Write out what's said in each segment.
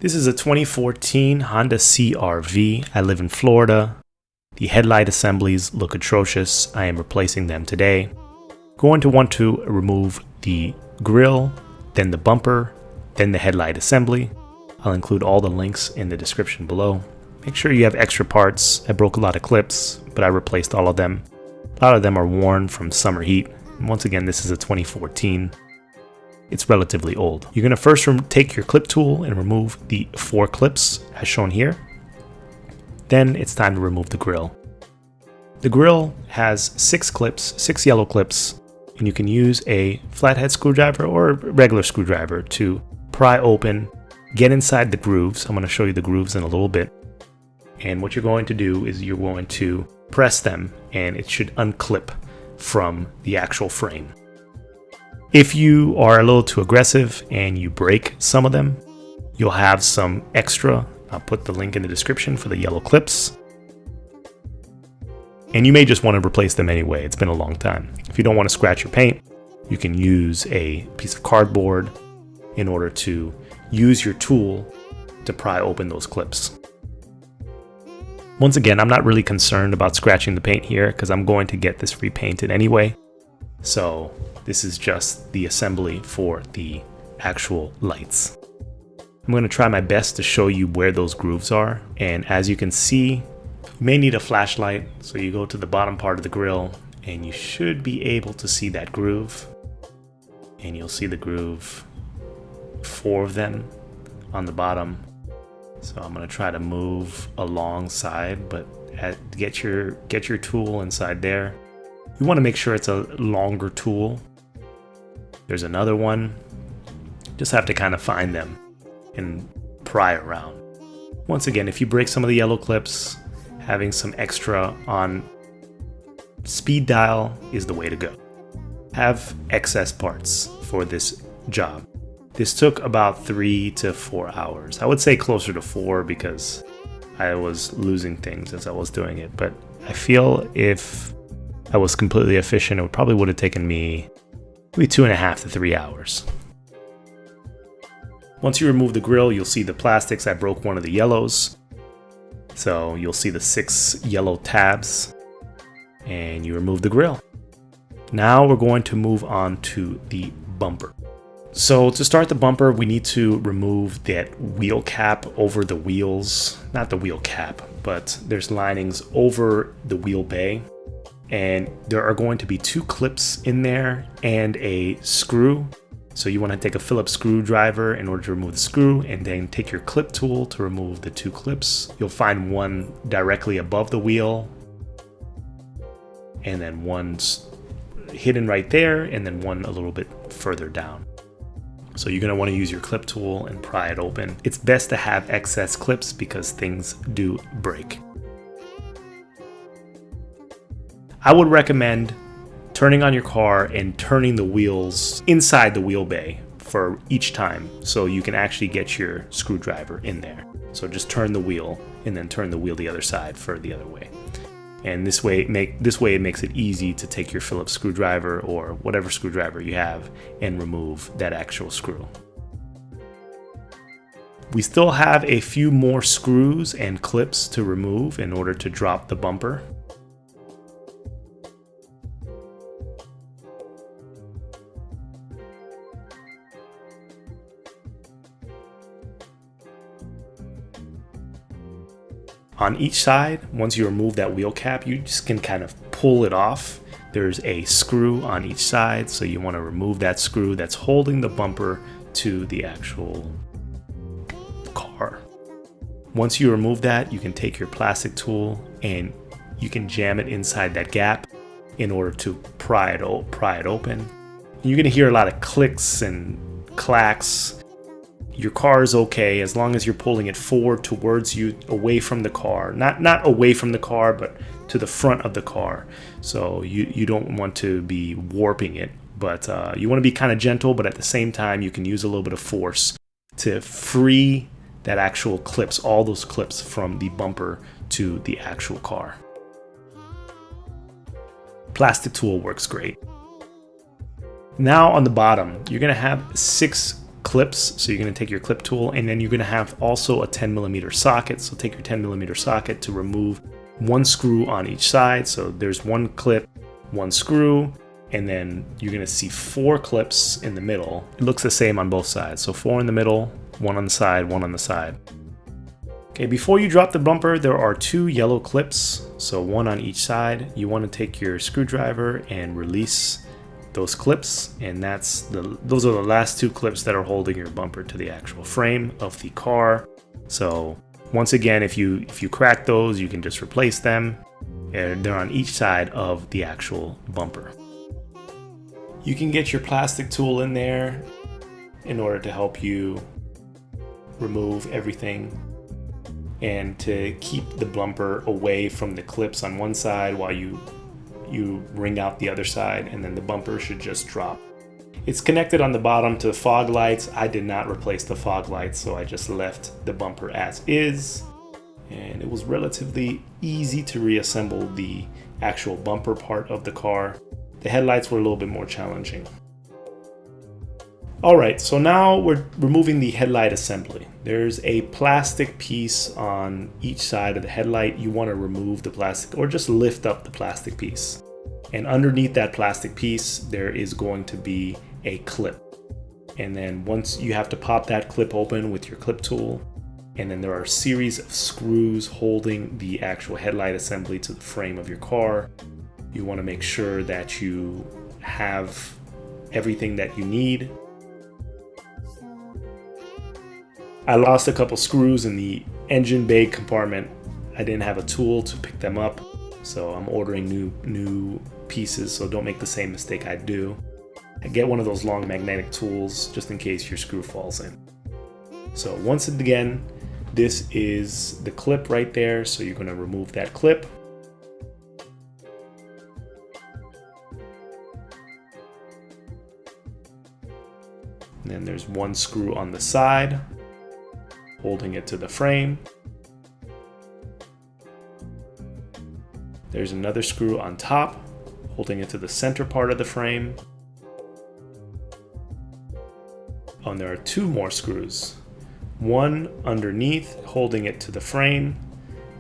This is a 2014 Honda CR-V. I live in Florida. The headlight assemblies look atrocious. I am replacing them today. Going to want to remove the grille, then the bumper, then the headlight assembly. I'll include all the links in the description below. Make sure you have extra parts. I broke a lot of clips, but I replaced all of them. A lot of them are worn from summer heat. And once again, this is a 2014. It's relatively old. You're going to first take your clip tool and remove the 4 clips as shown here. Then it's time to remove the grille. The grille has 6 clips, 6 yellow clips, and you can use a flathead screwdriver or a regular screwdriver to pry open, get inside the grooves. I'm going to show you the grooves in a little bit. And what you're going to do is you're going to press them and it should unclip from the actual frame. If you are a little too aggressive and you break some of them, you'll have some extra. I'll put the link in the description for the yellow clips. And you may just want to replace them anyway. It's been a long time. If you don't want to scratch your paint, you can use a piece of cardboard in order to use your tool to pry open those clips. Once again, I'm not really concerned about scratching the paint here because I'm going to get this repainted anyway. So this is just the assembly for the actual lights. I'm going to try my best to show you where those grooves are. And as you can see, you may need a flashlight. So you go to the bottom part of the grille and you should be able to see that groove. And you'll see the groove, 4 of them on the bottom. So I'm going to try to move alongside, but get your tool inside there. You want to make sure it's a longer tool. There's another one. Just have to kind of find them and pry around. Once again, if you break some of the yellow clips, having some extra on speed dial is the way to go. Have excess parts for this job. This took about 3 to 4 hours. I would say closer to 4 because I was losing things as I was doing it. But I feel if I was completely efficient, it probably would have taken me maybe 2.5 to 3 hours. Once you remove the grille, you'll see the plastics. I broke one of the yellows. So you'll see the 6 yellow tabs and you remove the grille. Now we're going to move on to the bumper. So to start the bumper, we need to remove that wheel cap over the wheels. Not the wheel cap, but there's linings over the wheel bay. And there are going to be 2 clips in there and a screw. So you want to take a Phillips screwdriver in order to remove the screw, and then take your clip tool to remove the 2 clips. You'll find one directly above the wheel, and then one's hidden right there, and then one a little bit further down. So you're going to want to use your clip tool and pry it open. It's best to have excess clips because things do break. I would recommend turning on your car and turning the wheels inside the wheel bay for each time so you can actually get your screwdriver in there. So just turn the wheel and then turn the wheel the other side for the other way. And this way it makes it easy to take your Phillips screwdriver or whatever screwdriver you have and remove that actual screw. We still have a few more screws and clips to remove in order to drop the bumper. On each side, once you remove that wheel cap, you just can kind of pull it off. There's a screw on each side, so you want to remove that screw that's holding the bumper to the actual car. Once you remove that, you can take your plastic tool and you can jam it inside that gap in order to pry it open. You're going to hear a lot of clicks and clacks. Your car is okay as long as you're pulling it forward towards you, away from the car. Not away from the car, but to the front of the car. So you don't want to be warping it, but you want to be kind of gentle, but at the same time, you can use a little bit of force to free that actual clips, all those clips from the bumper to the actual car. Plastic tool works great. Now on the bottom, you're going to have 6 clips. So you're going to take your clip tool, and then you're going to have also a 10mm socket. So take your 10mm socket to remove one screw on each side. So there's one clip, one screw, and then you're going to see 4 clips in the middle. It looks the same on both sides. So 4 in the middle, 1 on the side, 1 on the side. Okay, before you drop the bumper, there are 2 yellow clips, so 1 on each side. You want to take your screwdriver and release those clips, and those are the last 2 clips that are holding your bumper to the actual frame of the car. So once again, if you crack those, you can just replace them. They're on each side of the actual bumper. You can get your plastic tool in there in order to help you remove everything and to keep the bumper away from the clips on one side while you wring out the other side, and then the bumper should just drop. It's connected on the bottom to the fog lights. I did not replace the fog lights, so I just left the bumper as is, and it was relatively easy to reassemble the actual bumper part of the car. The headlights were a little bit more challenging. Alright, so now we're removing the headlight assembly. There's a plastic piece on each side of the headlight. You want to remove the plastic, or just lift up the plastic piece. And underneath that plastic piece, there is going to be a clip. And then once you have to pop that clip open with your clip tool, and then there are a series of screws holding the actual headlight assembly to the frame of your car. You want to make sure that you have everything that you need. I lost a couple screws in the engine bay compartment. I didn't have a tool to pick them up, so I'm ordering new pieces, so don't make the same mistake I do. I get one of those long magnetic tools just in case your screw falls in. So once again, this is the clip right there, so you're going to remove that clip. And then there's one screw on the side holding it to the frame. There's another screw on top holding it to the center part of the frame. Oh, and there are 2 more screws. One underneath holding it to the frame.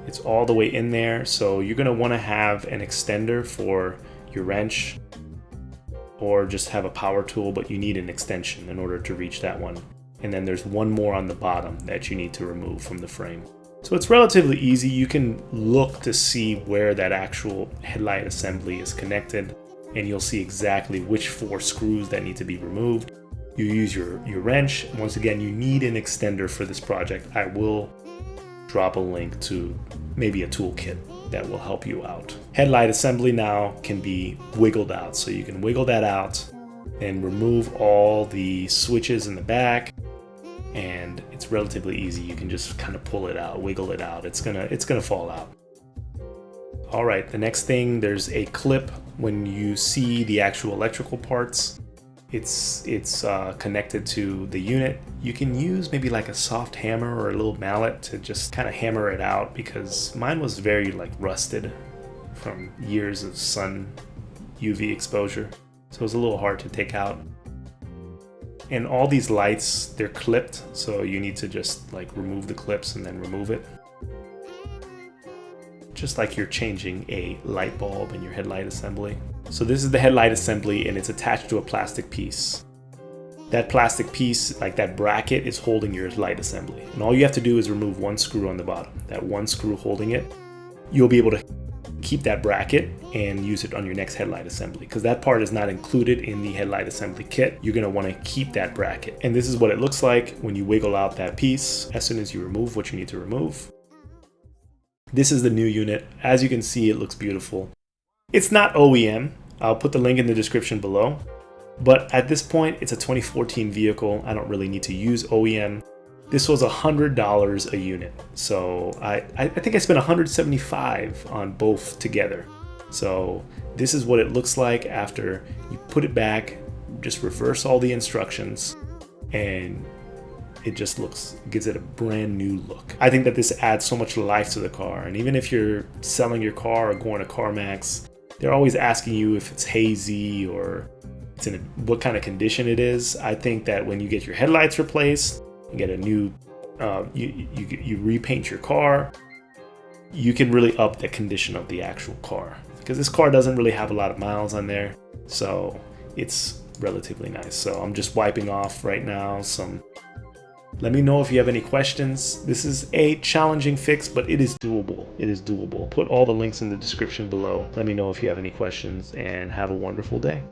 It's all the way in there, so you're going to want to have an extender for your wrench, or just have a power tool, but you need an extension in order to reach that one. And then there's one more on the bottom that you need to remove from the frame. So it's relatively easy. You can look to see where that actual headlight assembly is connected, and you'll see exactly which 4 screws that need to be removed. You use your wrench. Once again, you need an extender for this project. I will drop a link to maybe a toolkit that will help you out. Headlight assembly now can be wiggled out, so you can wiggle that out and remove all the switches in the back, and it's relatively easy. You can just kind of pull it out, wiggle it out. It's gonna fall out. All right, the next thing, there's a clip when you see the actual electrical parts. It's connected to the unit. You can use maybe like a soft hammer or a little mallet to just kind of hammer it out, because mine was very like rusted from years of sun UV exposure. So it was a little hard to take out. And all these lights, they're clipped, so you need to just like remove the clips and then remove it. Just like you're changing a light bulb in your headlight assembly. So this is the headlight assembly, and it's attached to a plastic piece. That plastic piece, like that bracket, is holding your light assembly. And all you have to do is remove one screw on the bottom. That one screw holding it, you'll be able to keep that bracket and use it on your next headlight assembly, because that part is not included in the headlight assembly kit. You're going to want to keep that bracket. And this is what it looks like when you wiggle out that piece as soon as you remove what you need to remove. This is the new unit. As you can see, it looks beautiful. It's not OEM. I'll put the link in the description below. But at this point, it's a 2014 vehicle. I don't really need to use OEM. This was $100 a unit. So I think I spent $175 on both together. So this is what it looks like after you put it back, just reverse all the instructions, and it just gives it a brand new look. I think that this adds so much life to the car. And even if you're selling your car or going to CarMax, they're always asking you if it's hazy or what kind of condition it is. I think that when you get your headlights replaced, you get a new, you repaint your car, you can really up the condition of the actual car, because this car doesn't really have a lot of miles on there, so it's relatively nice. So I'm just wiping off right now some. Let me know if you have any questions. This is a challenging fix, but it is doable. It is doable. Put all the links in the description below. Let me know if you have any questions, and have a wonderful day.